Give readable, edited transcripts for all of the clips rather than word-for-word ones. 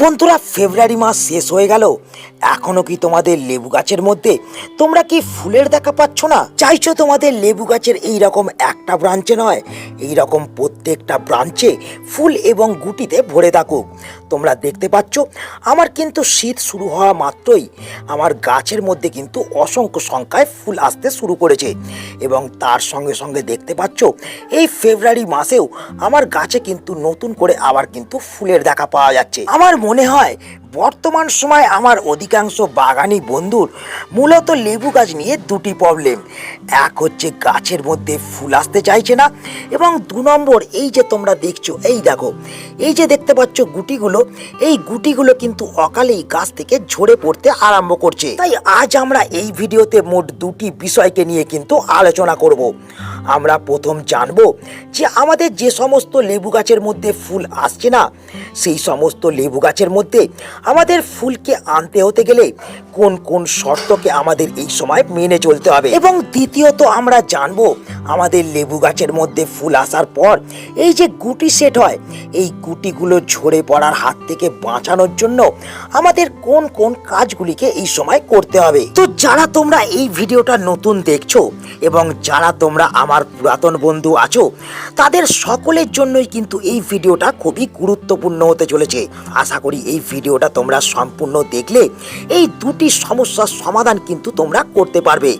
বন্ধুরা, ফেব্রুয়ারি মাস শেষ হয়ে গেল, এখনো কি তোমাদের লেবু গাছের মধ্যে তোমরা কি ফুলের দেখা পাচ্ছ না? চাইছো তোমাদের লেবু গাছের এইরকম একটা ব্রাঞ্চে নয়, এইরকম প্রত্যেকটা ব্রাঞ্চে ফুল এবং গুটিতে ভরে থাকুক। তোমরা দেখতে পাচ্ছ আমার কিন্তু শীত শুরু হওয়া মাত্রই আমার গাছের মধ্যে কিন্তু অসংখ্য সংখ্যায় ফুল আসতে শুরু করেছে, এবং তার সঙ্গে সঙ্গে দেখতে পাচ্ছ এই ফেব্রুয়ারি মাসেও আমার গাছে কিন্তু নতুন করে আবার কিন্তু ফুলের দেখা পাওয়া যাচ্ছে। আমার মনে হয় বর্তমান সময় আমার অধিকাংশ বাগানি বন্ধুর মূলত লেবু গাছ নিয়ে দুটি প্রবলেম। এক হচ্ছে গাছের মধ্যে ফুল আসতে চাইছে না, এবং দু নম্বর এই যে তোমরা দেখছো, এই দেখো, এই যে দেখতে পাচ্ছ গুটিগুলো, এই গুটিগুলো কিন্তু অকালেই গাছ থেকে ঝরে পড়তে আরম্ভ করছে। তাই আজ আমরা এই ভিডিওতে মোট দুটি বিষয়কে নিয়ে কিন্তু আলোচনা করব। আমরা প্রথম জানবো যে আমাদের যে সমস্ত লেবু গাছের মধ্যে ফুল আসছে না, সেই সমস্ত লেবু গাছের মধ্যে আমাদের ফুলকে আনতে হতে গেলে কোন কোন শর্তকে আমাদের এই সময় মেনে চলতে হবে, এবং দ্বিতীয়ত আমরা জানবো আমাদের লেবু গাছের মধ্যে ফুল আসার পর এই যে গুটি সেট হয়, এই গুটিগুলো ঝরে পড়ার হাত থেকে বাঁচানোর জন্য আমাদের কোন কোন কাজগুলিকে এই সময় করতে হবে। তো যারা তোমরা এই ভিডিওটা নতুন দেখছো এবং যারা তোমরা আমার পুরাতন বন্ধু আছো, তাদের সকলের জন্যই কিন্তু এই ভিডিওটা খুবই গুরুত্বপূর্ণ হতে চলেছে। আশা করি এই ভিডিওটা তোমরা সম্পূর্ণ দেখলে এই দুটি সমস্যার সমাধান কিন্তু তোমরা করতে পারবে,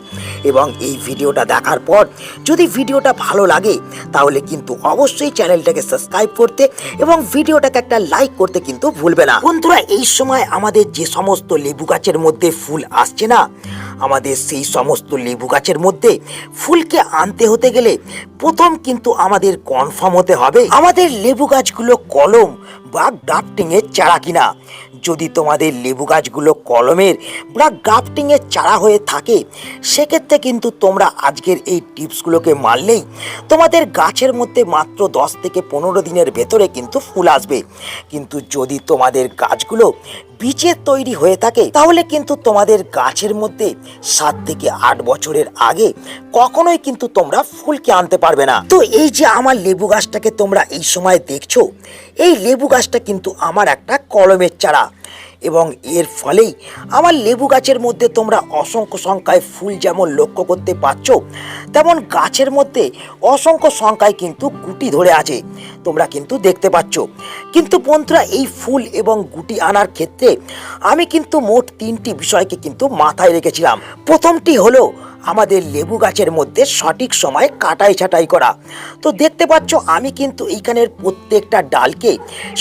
এবং এই ভিডিওটা দেখার পর যদি ভিডিওটা ভালো লাগে তাহলে কিন্তু অবশ্যই চ্যানেলটাকে সাবস্ক্রাইব করতে এবং ভিডিওটাকে একটা লাইক করতে কিন্তু ভুলবে না। বন্ধুরা, এই সময় আমাদের যে সমস্ত লেবু গাছের মধ্যে ফুল আসছে না, আমাদের সেই সমস্ত লেবু গাছের মধ্যে ফুলকে আনতে হতে গেলে প্রথম কিন্তু আমাদের কনফার্ম হতে হবে আমাদের লেবু গাছগুলো কলম বা গ্রাফটিং এর চারা কিনা। যদি তোমাদের লেবু গাছগুলো কলমের বা গ্রাফটিং এর চারা হয়ে থাকে, সেক্ষেত্রে কিন্তু তোমরা আজকের এই টিপসগুলোকে মানলেই তোমাদের গাছের মধ্যে মাত্র 10 থেকে 15 দিনের ভেতরে কিন্তু ফুল আসবে। কিন্তু যদি তোমাদের গাছগুলো বীজের তৈরি হয়ে থাকে, তাহলে কিন্তু তোমাদের গাছের মধ্যে 7 থেকে 8 বছরের আগে কখনোই কিন্তু তোমরা ফুলকে আনতে পারবে না। তো এই যে আমার লেবু গাছটাকে তোমরা এই সময় দেখছো, এই লেবু গাছটা কিন্তু আমার একটা কলমের চারা, এবং এর ফলেই আমার লেবু গাছের মধ্যে তোমরা অসংখ্য সংখ্যায় ফুল যেমন লক্ষ্য করতে পারছো, তেমন গাছের মধ্যে অসংখ্য সংখ্যায় কিন্তু গুটি ধরে আছে, তোমরা কিন্তু দেখতে পাচ্ছ। কিন্তু বন্ধুরা, এই ফুল এবং গুটি আনার ক্ষেত্রে আমি কিন্তু মোট 3টি বিষয়কে কিন্তু মাথায় রেখেছিলাম। প্রথমটি হলো আমাদের লেবু গাছের মধ্যে সঠিক সময় কাটাই ছাঁটাই করা। তো দেখতে পাচ্ছ আমি কিন্তু এইখানের প্রত্যেকটা ডালকে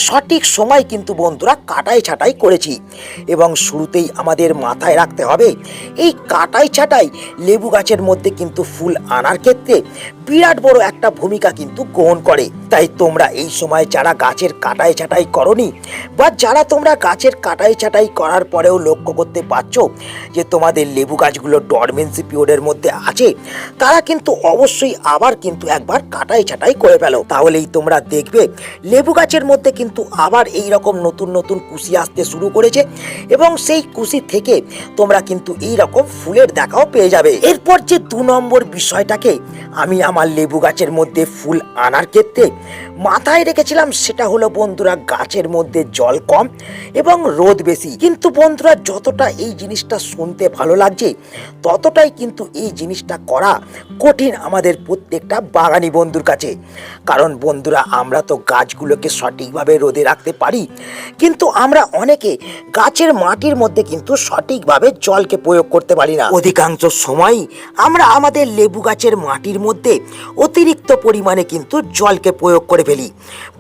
সঠিক সময় কিন্তু বন্ধুরা কাটাই ছাঁটাই করেছি, এবং শুরুতেই আমাদের মাথায় রাখতে হবে এই কাটাই ছাঁটাই লেবু গাছের মধ্যে কিন্তু ফুল আনার ক্ষেত্রে বিরাট বড় একটা ভূমিকা কিন্তু গ্রহণ করে। তাই তোমরা এই সময় যারা গাছের কাটাই ছাঁটাই করনি, বা যারা তোমরা গাছের কাটাই ছাঁটাই করার পরেও লক্ষ্য করতে পারছো যে তোমাদের লেবু গাছগুলো ডরমেন্সি পিরিয়ডের মধ্যে আছে, তারা কিন্তু অবশ্যই আবার কিন্তু একবার কাটাই ছাঁটাই করে ফেলো। তাহলেই তোমরা দেখবে লেবু গাছের মধ্যে কিন্তু আবার এই রকম নতুন নতুন কুশি আসতে শুরু করেছে, এবং সেই কুশি থেকে তোমরা কিন্তু এই রকম ফুলের দেখাও পেয়ে যাবে। এরপর যে 2 নম্বর বিষয়টাকে আমি আমার লেবু গাছের মধ্যে ফুল আনার ক্ষেত্রে মাথায় রেখেছিলাম, সেটা হলো বন্ধুরা গাছের মধ্যে জল কম এবং রোদ বেশি। কিন্তু বন্ধুরা, যতটা এই জিনিসটা শুনতে ভালো লাগছে, ততটাই কিন্তু এই জিনিসটা করা কঠিন আমাদের প্রত্যেকটা বাগানি বন্ধুর কাছে। কারণ বন্ধুরা, আমরা তো গাছগুলোকে সঠিকভাবে রোদে রাখতে পারি, কিন্তু আমরা অনেকে গাছের মাটির মধ্যে কিন্তু সঠিকভাবে জলকে প্রয়োগ করতে পারি না। অধিকাংশ সময়ই আমরা আমাদের লেবু গাছের মাটির মধ্যে অতিরিক্ত পরিমাণে কিন্তু জলকে প্রয়োগ করে ফেলি।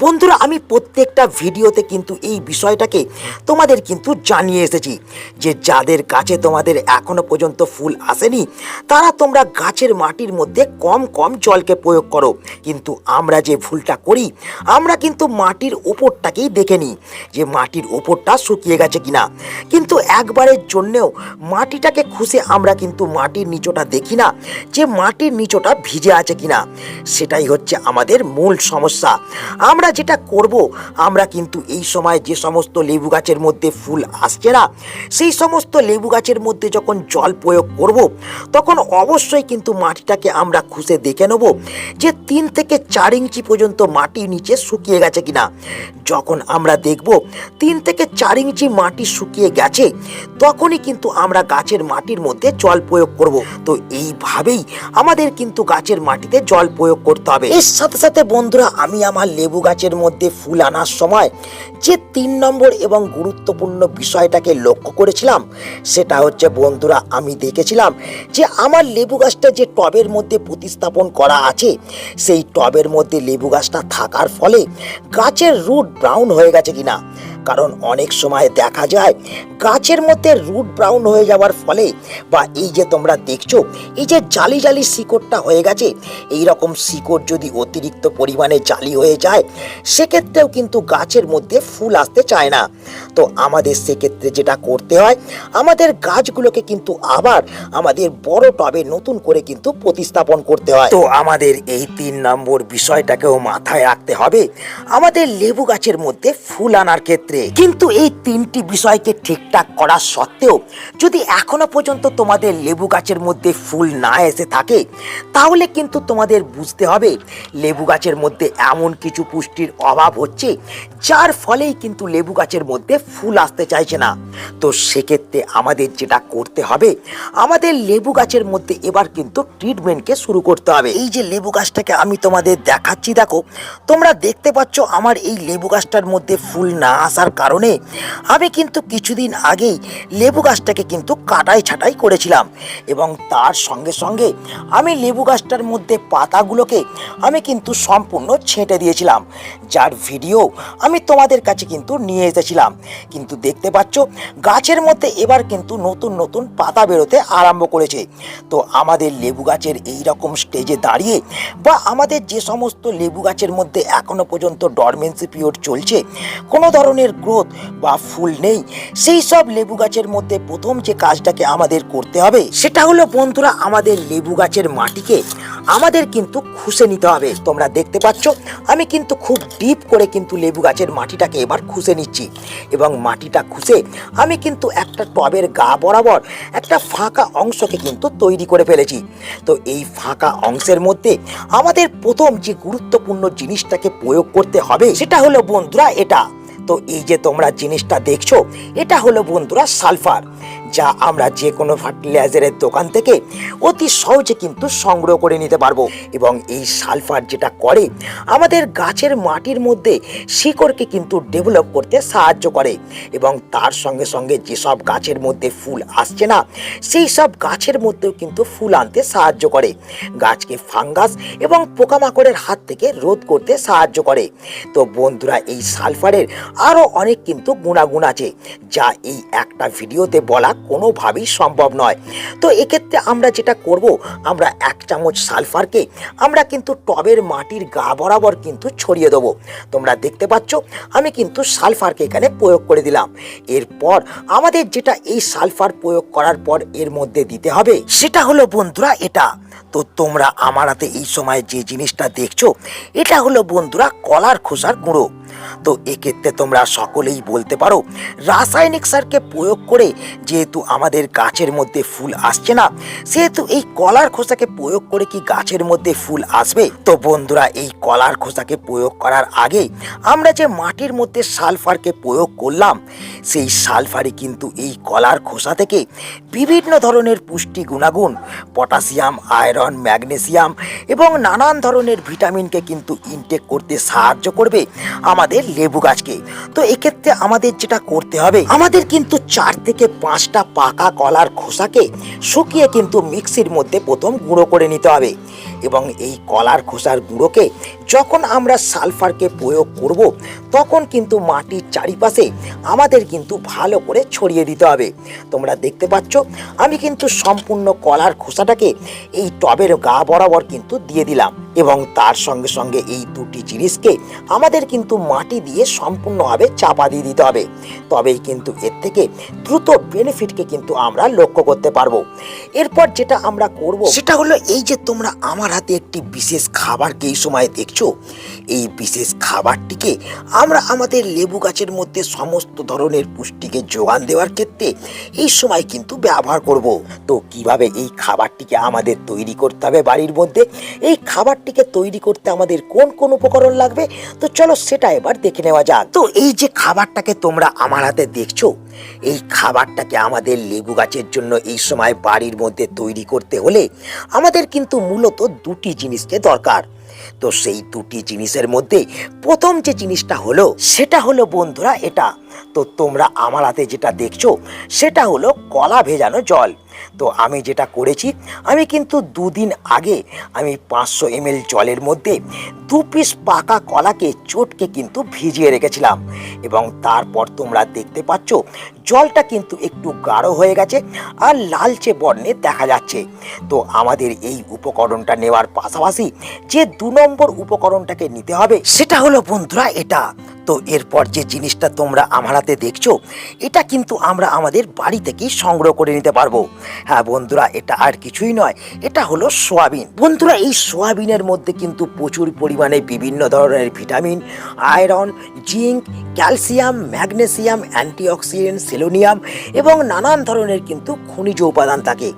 বন্ধুরা, আমি প্রত্যেকটা ভিডিওতে কিন্তু এই বিষয়টাকে তোমাদের কিন্তু জানিয়ে এসেছি যে যাদের গাছে তোমাদের এখনো পর্যন্ত ফুল আসেনি, তারা তোমরা গাছের মাটির মধ্যে কম কম জলকে প্রয়োগ করো। কিন্তু আমরা যে ভুলটা করি, আমরা কিন্তু মাটির উপরটাকেই দেখে নিই যে মাটির উপরটা শুকিয়ে গেছে কিনা, কিন্তু একবারের জন্যেও মাটিটাকে খুঁজে আমরা কিন্তু মাটির নিচটা দেখি না যে মাটির নিচটা ভিজে আছে কিনা। সেটাই হচ্ছে আমাদের মূল সমস্যা। আমরা যেটা করব, আমরা কিন্তু এই সময় যে সমস্ত লেবু গাছের মধ্যে ফুল আসছে না, সেই সমস্ত লেবু গাছের মধ্যে যখন জল প্রয়োগ করব, তখন অবশ্যই কিন্তু মাটিটাকে আমরা খুঁজে দেখে নেব যে 3 থেকে 4 ইঞ্চি পর্যন্ত মাটির নিচে শুকিয়ে গেছে কিনা। যখন আমরা দেখব 3 থেকে 4 ইঞ্চি মাটি শুকিয়ে গেছে, তখনই কিন্তু আমরা গাছের মাটির মধ্যে জল প্রয়োগ করব। তো এইভাবেই আমাদের কিন্তু গাছের মাটিতে জল প্রয়োগ করতে হবে। এর সাথে সাথে বন্ধুরা, আমি আমার লেবু গাছের মধ্যে ফুল আনার সময় যে 3 নম্বর এবং গুরুত্বপূর্ণ বিষয়টাকে লক্ষ্য করেছিলাম, সেটা হচ্ছে বন্ধুরা, আমি দেখেছিলাম যে আমার লেবু গাছটা যে টবের মধ্যে প্রতিস্থাপন করা আছে, সেই টবের মধ্যে লেবু গাছটা থাকার ফলে গাছের রুট ব্রাউন হয়ে গেছে কিনা। কারণ অনেক সময় দেখা যায় গাছের মধ্যে রুট ব্রাউন হয়ে যাওয়ার ফলে, বা এই যে তোমরা দেখছো এই যে জালি জালি শিকড়টা হয়ে গেছে, এই রকম শিকড় যদি অতিরিক্ত পরিমাণে জালি হয়ে যায়, সেক্ষেত্রেও কিন্তু গাছের মধ্যে ফুল আসতে চায় না। তো আমাদের সেক্ষেত্রে যেটা করতে হয়, আমাদের গাছগুলোকে কিন্তু আবার আমাদের বড় টবে নতুন করে কিন্তু প্রতিস্থাপন করতে হয়। তো আমাদের এই 3 নম্বর বিষয়টাকেও মাথায় রাখতে হবে আমাদের লেবু গাছের মধ্যে ফুল আনার ক্ষেত্রে। কিন্তু এই 3টি বিষয়কে ঠিকঠাক করা সত্ত্বেও যদি এখনো পর্যন্ত তোমাদের লেবু গাছের মধ্যে ফুল না এসে থাকে, তাহলে কিন্তু তোমাদের বুঝতে হবে লেবু গাছের মধ্যে এমন কিছু পুষ্টির অভাব হচ্ছে, যার ফলেই কিন্তু লেবু গাছের মধ্যে ফুল আসতে চাইছে না। তো সেক্ষেত্রে আমাদের যেটা করতে হবে, আমাদের লেবু গাছের মধ্যে এবার কিন্তু ট্রিটমেন্টকে শুরু করতে হবে। এই যে লেবু গাছটাকে আমি তোমাদের দেখাচ্ছি, দেখো তোমরা দেখতে পাচ্ছ আমার এই লেবু গাছটার মধ্যে ফুল না আসার কারণে আমি কিন্তু কিছুদিন আগেই লেবু গাছটাকে কিন্তু কাটাই ছাঁটাই করেছিলাম, এবং তার সঙ্গে সঙ্গে আমি লেবু গাছটার মধ্যে পাতাগুলোকে আমি কিন্তু সম্পূর্ণ ছেঁটে দিয়েছিলাম, যার ভিডিও আমি তোমাদের কাছে কিন্তু নিয়ে এসেছিলাম। কিন্তু দেখতে পাচ্ছ গাছের মধ্যে এবার কিন্তু নতুন নতুন পাতা বেরোতে আরম্ভ করেছে। তো আমাদের লেবু গাছের এই রকম স্টেজে দাঁড়িয়ে, বা আমাদের যে সমস্ত লেবু গাছের মধ্যে এখনো পর্যন্ত ডরমেন্সি পিরিয়ড চলছে, কোনো ধরনের গ্রোথ বা ফুল নেই, সেই সব লেবু গাছের মধ্যে প্রথম যে কাজটাকে আমাদের করতে হবে, সেটা হলো বন্ধুরা, আমাদের লেবু গাছের মাটিকে আমাদের কিন্তু খুঁজে নিতে হবে। তোমরা দেখতে পাচ্ছ আমি কিন্তু খুব ডিপ করে কিন্তু লেবু গাছের মাটিটাকে এবার খুঁজে নিচ্ছি, এবং মাটিটা খুঁজে আমি কিন্তু একটা টবের গা বরাবর একটা ফাঁকা অংশকে কিন্তু তৈরি করে ফেলেছি। তো এই ফাঁকা অংশের মধ্যে আমাদের প্রথম যে গুরুত্বপূর্ণ জিনিসটাকে প্রয়োগ করতে হবে, সেটা হলো বন্ধুরা এটা। তো এই যে তোমরা জিনিসটা দেখছো, এটা হলো বন্ধুরা সালফার, যা আমরা যে কোনো ফার্টিলাইজারের দোকান থেকে অতি সহজে কিন্তু সংগ্রহ করে নিতে পারবো। এবং এই সালফার যেটা করে, আমাদের গাছের মাটির মধ্যে শিকড়কে কিন্তু ডেভেলপ করতে সাহায্য করে, এবং তার সঙ্গে সঙ্গে যেসব গাছের মধ্যে ফুল আসছে না, সেই সব গাছের মধ্যেও কিন্তু ফুল আনতে সাহায্য করে, গাছকে ফাঙ্গাস এবং পোকামাকড়ের হাত থেকে রোধ করতে সাহায্য করে। তো বন্ধুরা, এই সালফারের আরও অনেক কিন্তু গুণাগুণ আছে, যা এই একটা ভিডিওতে বলা কোনোভাবেই সম্ভব নয়। তো এক্ষেত্রে আমরা যেটা করব, আমরা 1 চামচ সালফারকে আমরা কিন্তু টবের মাটির গা বরাবর কিন্তু ছড়িয়ে দেবো। তোমরা দেখতে পাচ্ছ আমি কিন্তু সালফারকে এখানে প্রয়োগ করে দিলাম। এরপর আমাদের যেটা এই সালফার প্রয়োগ করার পর এর মধ্যে দিতে হবে, সেটা হলো বন্ধুরা এটা। তো তোমরা আমার হাতে এই সময় যে জিনিসটা দেখছো, এটা হলো বন্ধুরা কলার খোসার গুঁড়ো। তো এক্ষেত্রে তোমরা সকলেই বলতে পারো, রাসায়নিক সারকে প্রয়োগ করে যেহেতু আমাদের গাছের মধ্যে ফুল আসছে না, সেহেতু এই কলার খোসাকে প্রয়োগ করে কি গাছের মধ্যে ফুল আসবে? তো বন্ধুরা, এই কলার খোসাকে প্রয়োগ করার আগে আমরা যে মাটির মধ্যে সালফারকে প্রয়োগ করলাম, সেই সালফারই কিন্তু এই কলার খোসা থেকে বিভিন্ন ধরনের পুষ্টি গুণাগুণ, পটাশিয়াম, আয়রন, ম্যাগনেসিয়াম এবং নানান ধরনের ভিটামিনকে কিন্তু ইনটেক করতে সাহায্য করবে আমাদের লেবু গাছকে। তো এক্ষেত্রে আমাদের যেটা করতে হবে, আমাদের কিন্তু 4 থেকে 5টা পাকা কলার খোসাকে শুকিয়ে কিন্তু মিক্সির মধ্যে প্রথম গুঁড়ো করে নিতে হবে, এবং এই কলার খোসার গুঁড়োকে যখন আমরা সালফারকে প্রয়োগ করব, তখন কিন্তু মাটির চারিপাশে আমাদের কিন্তু ভালো করে ছড়িয়ে দিতে হবে। তোমরা দেখতে পাচ্ছ আমি কিন্তু সম্পূর্ণ কলার খোসাটাকে এই টবের গা বরাবর কিন্তু দিয়ে দিলাম। এবং তার সঙ্গে সঙ্গে এই দুটি জিনিসকে আমাদের কিন্তু মাটি দিয়ে সম্পূর্ণভাবে চাপা দিয়ে দিতে হবে, তবেই কিন্তু এর থেকে দ্রুত বেনিফিটকে কিন্তু আমরা লক্ষ্য করতে পারবো। এরপর যেটা আমরা করব সেটা হলো এই যে তোমরা আমার হাতে একটি বিশেষ খাবারকে এই সময় দেখছো, এই বিশেষ খাবারটিকে আমরা আমাদের লেবু গাছের মধ্যে সমস্ত ধরনের পুষ্টিকে যোগান দেওয়ার ক্ষেত্রে এই সময় কিন্তু ব্যবহার করব। তো কিভাবে এই খাবারটিকে আমাদের তৈরি করতে হবে বাড়ির মধ্যে, এই খাবারটিকে তৈরি করতে আমাদের কোন কোন উপকরণ লাগবে, তো চলো সেটা এবার দেখে নেওয়া যাক। তো এই যে খাবারটাকে তোমরা আমার হাতে দেখছো, এই খাবারটাকে আমাদের লেবু গাছের জন্য এই সময় বাড়ির মধ্যে তৈরি করতে হলে আমাদের কিন্তু মূলত দুটি জিনিসকে দরকার। তো সেই দুটি জিনিসের মধ্যে প্রথম যে জিনিসটা হলো সেটা হলো বন্ধুরা এটা। তো তোমরা আমার হাতে যেটা দেখছো সেটা হলো কলা ভেজানো জল। তো আমি যেটা করেছি, আমি কিন্তু দুদিন আগে আমি 500 ml জলের মধ্যে 2 পিস পাকা কলাকে চটকে কিন্তু ভিজিয়ে রেখেছিলাম, এবং তারপর তোমরা দেখতে পাচ্ছ জলটা কিন্তু একটু গাঢ় হয়ে গেছে আর লালচে বর্ণে দেখা যাচ্ছে। তো আমাদের এই উপকরণটা নেওয়ার পাশাপাশি যে 2 নম্বর উপকরণটাকে নিতে হবে সেটা হলো বন্ধুরা এটা। তো এরপর যে জিনিসটা তোমরা আমার হাতে দেখছো এটা কিন্তু আমরা আমাদের বাড়ি থেকেই সংগ্রহ করে নিতে পারবো। হ্যাঁ বন্ধুরা, এটা আর কিছুই নয়, এটা হলো সোয়াবিন। বন্ধুরা, এই সোয়াবিনের মধ্যে কিন্তু প্রচুর পরিমাণে বিভিন্ন ধরনের vitamin, iron, zinc, calcium, magnesium, antioxidant, সেলোনিয়াম এবং নানান ধরনের কিন্তু খনিজ উপাদান থাকে,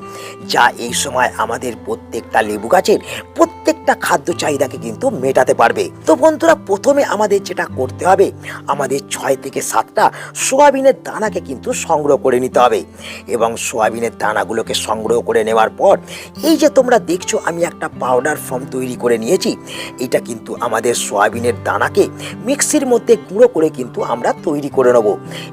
যা এই সময় আমাদের প্রত্যেকটা লেবু গাছের প্রত্যেকটা খাদ্য চাহিদাকে কিন্তু মেটাতে পারবে। তো বন্ধুরা, প্রথমে আমাদের যেটা করতে হবে, আমাদের 6 থেকে 7টা সোয়াবিনের দানাকে কিন্তু সংগ্রহ করে নিতে হবে, এবং সোয়াবিনের দানাগুলোকে সংগ্রহ করে নেওয়ার পর এই যে তোমরা দেখছো আমি একটা পাউডার ফর্ম তৈরি করে নিয়েছি, এটা কিন্তু আমাদের সোয়াবিনের দানাকে মিক্সির মধ্যে গুঁড়ো করে কিন্তু আমরা তৈরি করে নেব।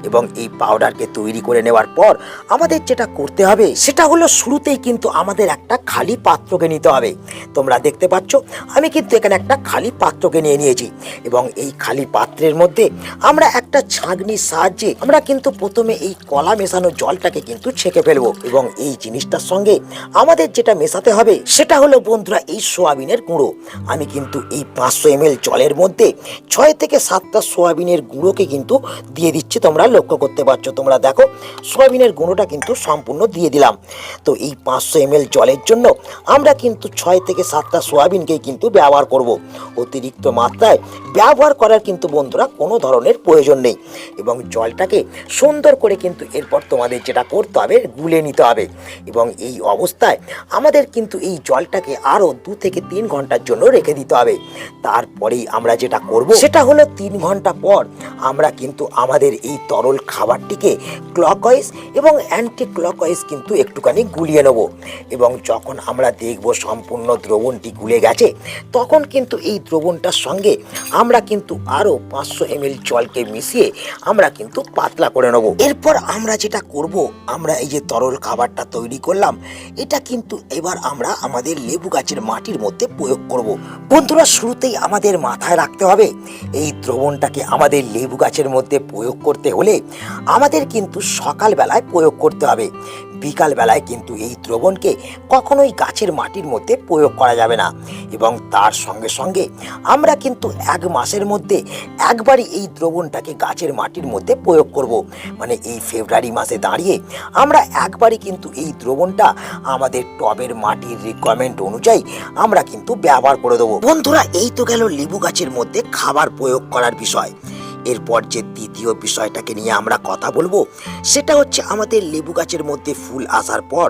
এবং এই পাউডারকে তৈরি করে নেওয়ার পর আমাদের যেটা করতে হবে সেটা হলো শুরুতেই কিন্তু আমাদের একটা খালি পাত্রকে নিতে হবে। তোমরা দেখতে পাচ্ছ আমি কিন্তু এখানে একটা খালি পাত্রকে নিয়ে নিয়েছি, এবং এই খালি পাত্রের মধ্যে আমরা একটা ছাঁকনির সাহায্যে আমরা কিন্তু প্রথমে এই কলা মেশানো জলটাকে কিন্তু ছেঁকে ফেলবো। এবং এই জিনিসটার সঙ্গে আমাদের যেটা মেশাতে হবে সেটা হলো বন্ধুরা এই সোয়াবিনের গুঁড়ো। আমি কিন্তু এই 500 ml জলের মধ্যে 6 থেকে 7টা সোয়াবিনের গুঁড়োকে কিন্তু দিয়ে দিচ্ছি। তোমরা লক্ষ্য করতে পারছো, তোমরা দেখো সোয়াবিনের গুঁড়োটা কিন্তু সম্পূর্ণ দিয়ে দিলাম। তো এই 500 ml জলের জন্য আমরা কিন্তু 6 থেকে 7টা সোয়াবিনকে কিন্তু ব্যবহার করব। অতিরিক্ত মাত্রায় ব্যবহার করার কিন্তু বন্ধুরা কোনো ধরনের প্রয়োজন নেই। এবং জলটাকে সুন্দর করে কিন্তু এরপর তোমাদের যেটা করতে হবে গুলে নিতে হবে, এবং এই অবস্থায় আমাদের কিন্তু এই জলটাকে আরো 2 থেকে 3 ঘন্টার জন্য রেখে দিতে হবে। তারপরেই আমরা যেটা করব সেটা হলো 3 ঘন্টা পর আমরা কিন্তু আমাদের এই তরল খাবারটিকে ক্লকওয়াইজ এবং অ্যান্টি ক্লকওয়াইজ কিন্তু একটুখানি গুলিয়ে নেব। এবং যখন আমরা দেখব সম্পূর্ণ দ্রবণটি গুলে গেছে, তখন কিন্তু এই দ্রবণটার সঙ্গে আমরা কিন্তু আরো 500 ml জলকে মিশিয়ে আমরা কিন্তু পাতলা করে নেব। এরপর আমরা যেটা করব, আমরা এই যে তরল খাবারটা তৈরি করলাম এটা কিন্তু এবার আমরা আমাদের লেবু গাছের মাটির মধ্যে প্রয়োগ করব। বন্ধুরা, শুরুতেই আমাদের মাথায় রাখতে হবে এই দ্রবণটাকে আমাদের লেবু গাছের মধ্যে প্রয়োগ করতে হলে আমাদের কিন্তু সকালবেলায় প্রয়োগ করতে হবে। বিকাল বেলায় কিন্তু এই দ্রবণকে কখনোই গাছের মাটির মধ্যে প্রয়োগ করা যাবে না। এবং তার সঙ্গে সঙ্গে আমরা কিন্তু 1 মাসের মধ্যে একবারই এই দ্রবণটাকে গাছের মাটির মধ্যে প্রয়োগ করব। মানে এই ফেব্রুয়ারি মাসে দাঁড়িয়ে আমরা একবারই কিন্তু এই দ্রবণটা আমাদের টবের মাটির রিকোয়ারমেন্ট অনুযায়ী আমরা কিন্তু ব্যবহার করে দেবো। বন্ধুরা, এই তো গেল লেবু গাছের মধ্যে খাবার প্রয়োগ করার বিষয়। এরপর যে দ্বিতীয় বিষয়টাকে নিয়ে আমরা কথা বলবো সেটা হচ্ছে আমাদের লেবু গাছের মধ্যে ফুল আসার পর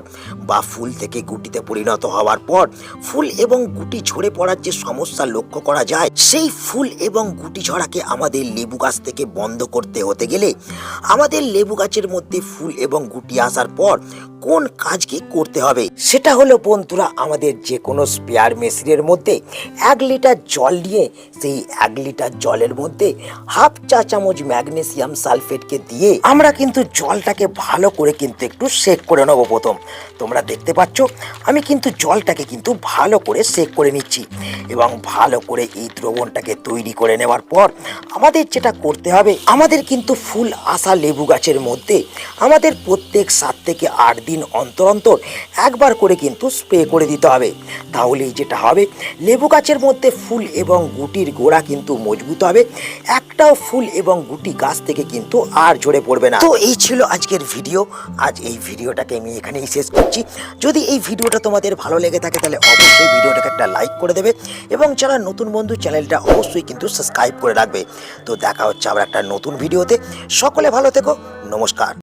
বা ফুল থেকে গুটিতে পরিণত হওয়ার পর ফুল এবং গুটি ঝরে পড়ার যে সমস্যা লক্ষ্য করা যায়, সেই ফুল এবং গুটি ঝরাকে আমাদের লেবু গাছ থেকে বন্ধ করতে হতে গেলে আমাদের লেবু গাছের মধ্যে ফুল এবং গুটি আসার পর কোন কাজকে করতে হবে সেটা হলো বন্ধুরা আমাদের যে কোনো স্পেয়ার মেশিনের মধ্যে 1 লিটার জল নিয়ে সেই 1 লিটার জলের মধ্যে হাফ চা চামচ ম্যাগনেসিয়াম সালফেটকে দিয়ে আমরা কিন্তু জলটাকে ভালো করে কিন্তু একটু সেক করে নেবো। প্রথম তোমরা দেখতে পাচ্ছ আমি কিন্তু জলটাকে কিন্তু ভালো করে সেক করে নিচ্ছি এবং ভালো করে এই দ্রবণটাকে তৈরি করে নেওয়ার পর আমাদের যেটা করতে হবে, আমাদের কিন্তু ফুল আসা লেবু গাছের মধ্যে আমাদের প্রত্যেক 7 থেকে 8 দিন অন্তর অন্তর একবার করে কিন্তু স্প্রে করে দিতে হবে। তাহলেই যেটা হবে, লেবু গাছের মধ্যে ফুল এবং গুটির গোড়া কিন্তু মজবুত হবে, একটাও ফুল এবং গুটি গাছ থেকে কিন্তু আর ঝরে পড়বে না। তো এই ছিল আজকের ভিডিও। আজ এই ভিডিওটাকে আমি এখানেই শেষ করছি। যদি এই ভিডিওটা তোমাদের ভালো লেগে থাকে তাহলে অবশ্যই ভিডিওটাকে একটা লাইক করে দেবে এবং যারা নতুন বন্ধু চ্যানেলটা অবশ্যই কিন্তু সাবস্ক্রাইব করে রাখবে। তো দেখা হচ্ছে আবার একটা নতুন ভিডিওতে। সকলে ভালো থেকো, নমস্কার।